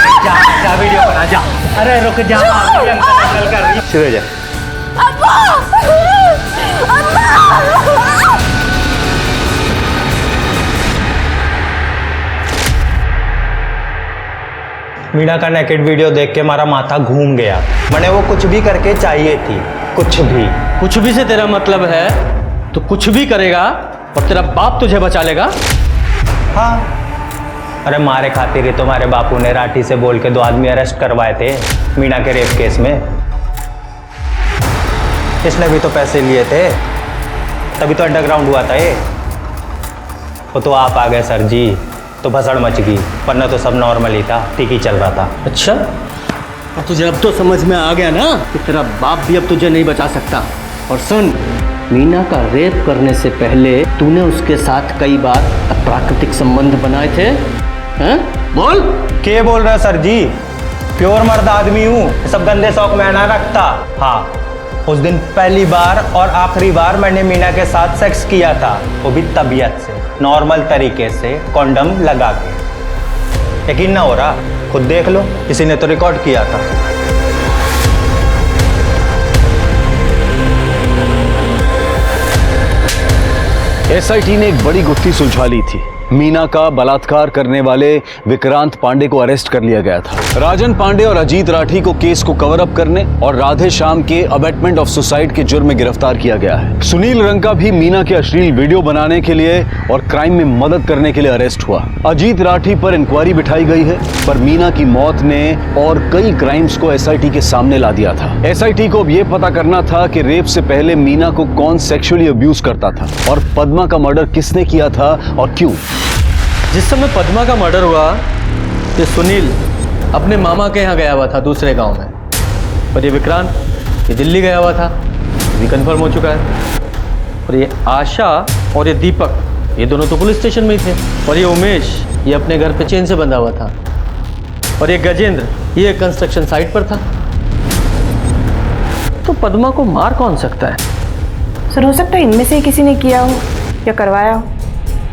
जा वीडियो बना जा। अरे रुक जा, अंकल कर रही। चले जा। अब्बा, अब्बा। मीना का नेकेड वीडियो देख के हमारा माथा घूम गया। मैंने वो कुछ भी करके चाहिए थी, कुछ भी। कुछ भी से तेरा मतलब है तो कुछ भी करेगा और तेरा बाप तुझे बचा लेगा? हाँ, अरे मारे खातिर ही तुम्हारे बापू ने राठी से बोल के 2 आदमी अरेस्ट करवाए थे मीना के रेप केस में। इसने भी तो पैसे लिए थे, तभी तो अंडरग्राउंड हुआ था ये। वो तो आप आ गए सर जी, तो भसड़ मच गई, वरना तो सब नॉर्मल ही था, ठीक ही चल रहा था। अच्छा, और तुझे अब तो समझ में आ गया ना कि तेरा बाप भी अब तुझे नहीं बचा सकता। और सुन, मीना का रेप करने से पहले तूने उसके साथ कई बार अप्राकृतिक संबंध बनाए थे, हैं? बोल। क्या बोल रहा है सर जी? प्योर मर्द आदमी हूँ, सब गंदे शौक में ना रखता। हाँ, उस दिन पहली बार और आखिरी बार मैंने मीना के साथ सेक्स किया था, वो भी तबीयत से, नॉर्मल तरीके से, कॉन्डम लगा के। यकीन ना हो रहा? खुद देख लो, किसी ने तो रिकॉर्ड किया था। एसआईटी ने एक बड़ी गुत्थी सुलझा ली थी। मीना का बलात्कार करने वाले विक्रांत पांडे को अरेस्ट कर लिया गया था। राजन पांडे और अजीत राठी को केस को कवर अप करने और राधे श्याम के अबेटमेंट ऑफ सुसाइड के जुर्म में गिरफ्तार किया गया है। सुनील रंका भी मीना के अश्लील वीडियो बनाने के लिए और क्राइम में मदद करने के लिए अरेस्ट हुआ। अजीत राठी पर इंक्वायरी बिठाई गई है, पर मीना की मौत ने और कई क्राइम्स को एसआईटी के सामने ला दिया था। एसआईटी को अब यह पता करना था कि रेप से पहले मीना को कौन सेक्सुअली अब्यूज करता था और पद्मा का मर्डर किसने किया था और क्यों। जिस समय पद्मा का मर्डर हुआ, ये सुनील अपने मामा के यहाँ गया हुआ था दूसरे गांव में, और ये विक्रांत ये दिल्ली गया हुआ था, ये कंफर्म हो चुका है। और ये आशा और ये दीपक ये दोनों तो पुलिस स्टेशन में ही थे, और ये उमेश ये अपने घर पे चेन से बंधा हुआ था, और ये गजेंद्र ये कंस्ट्रक्शन साइट पर था। तो पद्मा को मार कौन सकता है? सर, हो सकता है इनमें से किसी ने किया हो या करवाया हो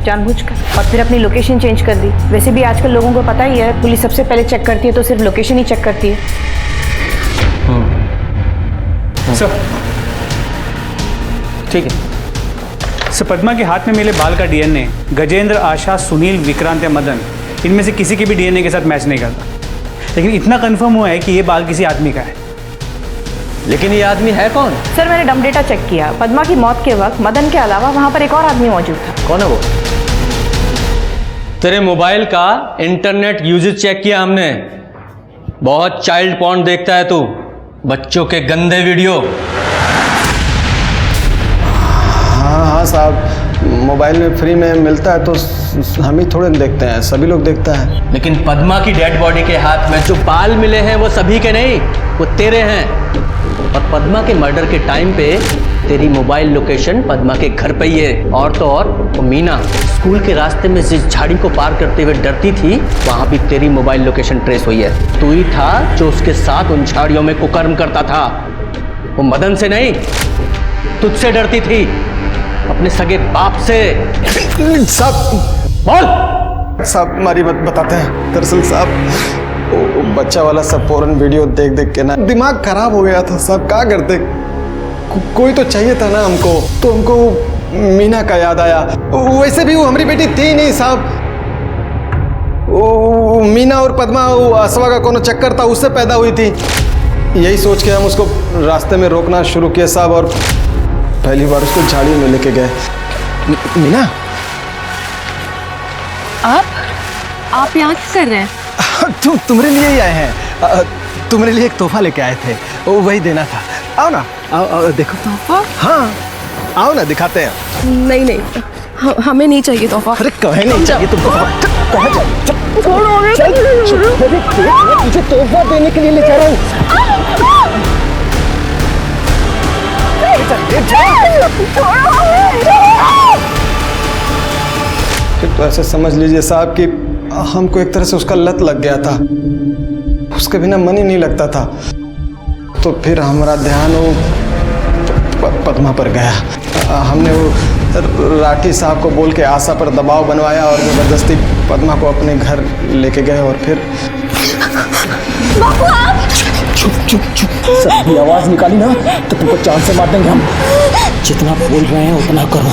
जानबूझकर, और फिर अपनी लोकेशन चेंज कर दी। वैसे भी आजकल लोगों को पता ही है, पुलिस सबसे पहले चेक करती है तो सिर्फ लोकेशन ही चेक करती है। सर, ठीक है। सर, पद्मा के हाथ में मिले बाल का डीएनए गजेंद्र, आशा, सुनील, विक्रांत या मदन, इनमें से किसी के भी डीएनए के साथ मैच नहीं करता। लेकिन इतना कंफर्म हुआ है कि ये बाल किसी आदमी का है। लेकिन ये आदमी है कौन? सर, मैंने डम डेटा चेक किया। पद्मा की मौत के वक्त मदन के अलावा वहां पर एक और आदमी मौजूद था। कौन है वो? तेरे मोबाइल का इंटरनेट यूजेज चेक किया हमने। बहुत चाइल्ड पॉर्न देखता है तू, बच्चों के गंदे वीडियो। हाँ साहब, मोबाइल में फ्री में मिलता है तो हम ही थोड़े देखते हैं, सभी लोग देखता है। लेकिन पद्मा की डेड बॉडी के हाथ में जो बाल मिले हैं वो सभी के नहीं, वो तेरे हैं। और पद्मा के मर्डर के टाइम पे तेरी मोबाइल लोकेशन पद्मा के घर पे ही है। और तो और वो मीना स्कूल के रास्ते में जिस झाड़ी को पार करते हुए डरती थी, वहां भी तेरी मोबाइल लोकेशन ट्रेस हुई है। तू ही था जो उसके साथ उन झाड़ियों में कुकर्म करता था। वो मदन से नहीं, तुझसे डरती थी, अपने सगे बाप से। साहब बोल। साहब हमारी बात बताते हैं। दरअसल साहब वो बच्चा वाला सब पोरन वीडियो देख देख के ना दिमाग खराब हो गया था साहब। क्या करते, कोई तो चाहिए था ना हमको, तो हमको मीना का याद आया। वैसे भी वो हमारी बेटी थी नहीं साहब, मीना और पद्मा वो असवा का कोनो चक्कर था, उससे पैदा हुई थी। यही सोच के हम उसको रास्ते में रोकना शुरू किया साहब, और पहली बार उसको झाड़ी में लेके गए। मीना, आप यहाँ क्या कर रहे हैं? तुम्हारे लिए ही आए हैं। तुम्हारे लिए एक तोहफा लेके आए थे, वही देना था। आओ ना, आओ देखो तोहफा। हाँ आओ ना, दिखाते हैं। नहीं नहीं, हमें नहीं चाहिए तोहफा। अरे कहे नहीं चाहिए तुमको, तुझे तोहफा देने के लिए ले जा रहा हूँ। तो ऐसे समझ लीजिए साहब कि हमको एक तरह से उसका लत लग गया था, उसके बिना मन ही नहीं लगता था। तो फिर हमारा ध्यान वो पद्मा पर गया। हमने वो राठी साहब को बोल के आशा पर दबाव बनवाया और जबरदस्ती पद्मा को अपने घर लेके गए। और फिर चुप चुप चुप, सब आवाज निकाली ना तो तुमको चांद से मार देंगे हम। जितना बोल रहे हैं उतना करो।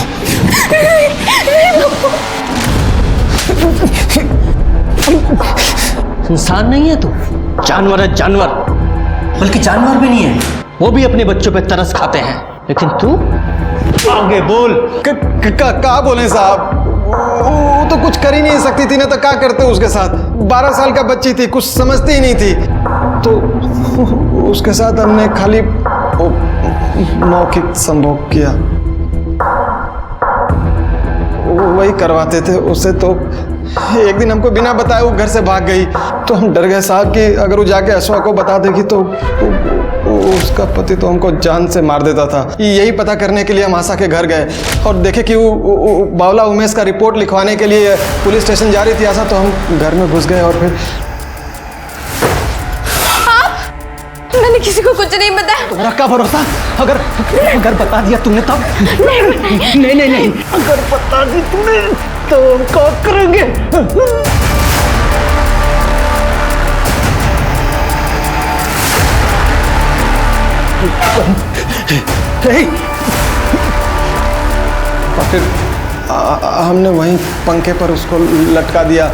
इंसान नहीं है तू, जानवर है जानवर। बल्कि जानवर भी नहीं है, वो भी अपने बच्चों पे तरस खाते हैं। लेकिन तू आगे बोल। क्या बोले साहब, वो तो कुछ कर ही नहीं सकती थी ना, तो क्या करते उसके साथ। 12 साल का बच्ची थी, कुछ समझती ही नहीं थी। तो उसके साथ हमने खाली मौखिक संभोग किया, वही करवाते थे उससे। तो एक दिन हमको बिना बताए वो घर से भाग गई, तो हम डर गए साहब कि अगर वो जाके अश्वा को बता देगी तो उसका पति तो हमको जान से मार देता था। यही पता करने के लिए हम आशा के घर गए और देखे कि वो बावला उमेश का रिपोर्ट लिखवाने के लिए पुलिस स्टेशन जा रही थी आशा। तो हम घर में घुस गए और फिर मैंने किसी को कुछ नहीं बताया। तुम्हारा क्या भरोसा, अगर बता दिया तुमने तब? नहीं, अगर बता दी तुमने तो हम क्या करेंगे? और फिर हमने वहीं पंखे पर उसको लटका दिया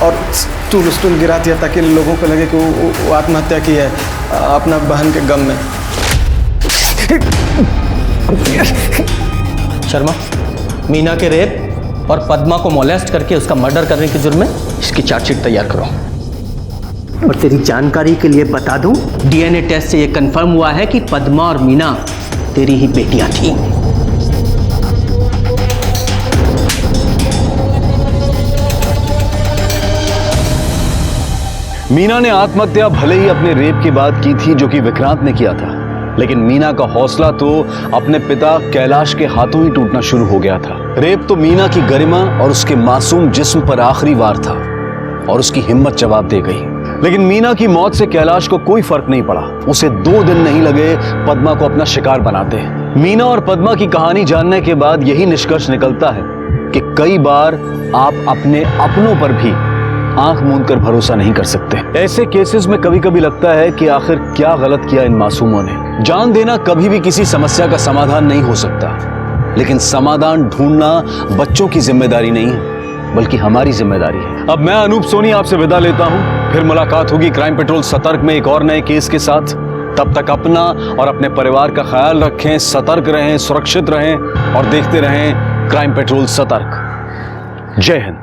और स्टूल गिरा दिया ताकि लोगों को लगे कि वो आत्महत्या की है अपना बहन के गम में। शर्मा, मीना के रेप और पद्मा को मोलेस्ट करके उसका मर्डर करने के जुर्म में इसकी चार्जशीट तैयार करो। और तेरी जानकारी के लिए बता दूं, डीएनए टेस्ट से यह कंफर्म हुआ है कि पद्मा और मीना तेरी ही बेटियां थीं। मीना ने आत्महत्या भले ही अपने रेप की बात की थी जो कि विक्रांत ने किया था, लेकिन मीना का हौसला तो अपने पिता कैलाश के हाथों ही टूटना शुरू हो गया था। रेप तो मीना की गरिमा और उसके मासूम जिस्म पर आखिरी वार था और उसकी हिम्मत जवाब दे गई। लेकिन मीना की मौत से कैलाश को कोई फर्क नहीं पड़ा। उसे 2 दिन नहीं लगे पद्मा को अपना शिकार बनाते। मीना और पद्मा की कहानी जानने के बाद यही निष्कर्ष निकलता है कि कई बार आप अपने अपनों पर भी आंख मूंद कर भरोसा नहीं कर सकते। ऐसे केसेस में कभी कभी लगता है कि आखिर क्या गलत किया इन मासूमों ने। जान देना कभी भी किसी समस्या का समाधान नहीं हो सकता, लेकिन समाधान ढूंढना बच्चों की जिम्मेदारी नहीं है, बल्कि हमारी जिम्मेदारी है। अब मैं अनूप सोनी आपसे विदा लेता हूं, फिर मुलाकात होगी क्राइम पेट्रोल सतर्क में एक और नए केस के साथ। तब तक अपना और अपने परिवार का ख्याल रखें, सतर्क रहें, सुरक्षित रहें और देखते रहें क्राइम पेट्रोल सतर्क। जय हिंद।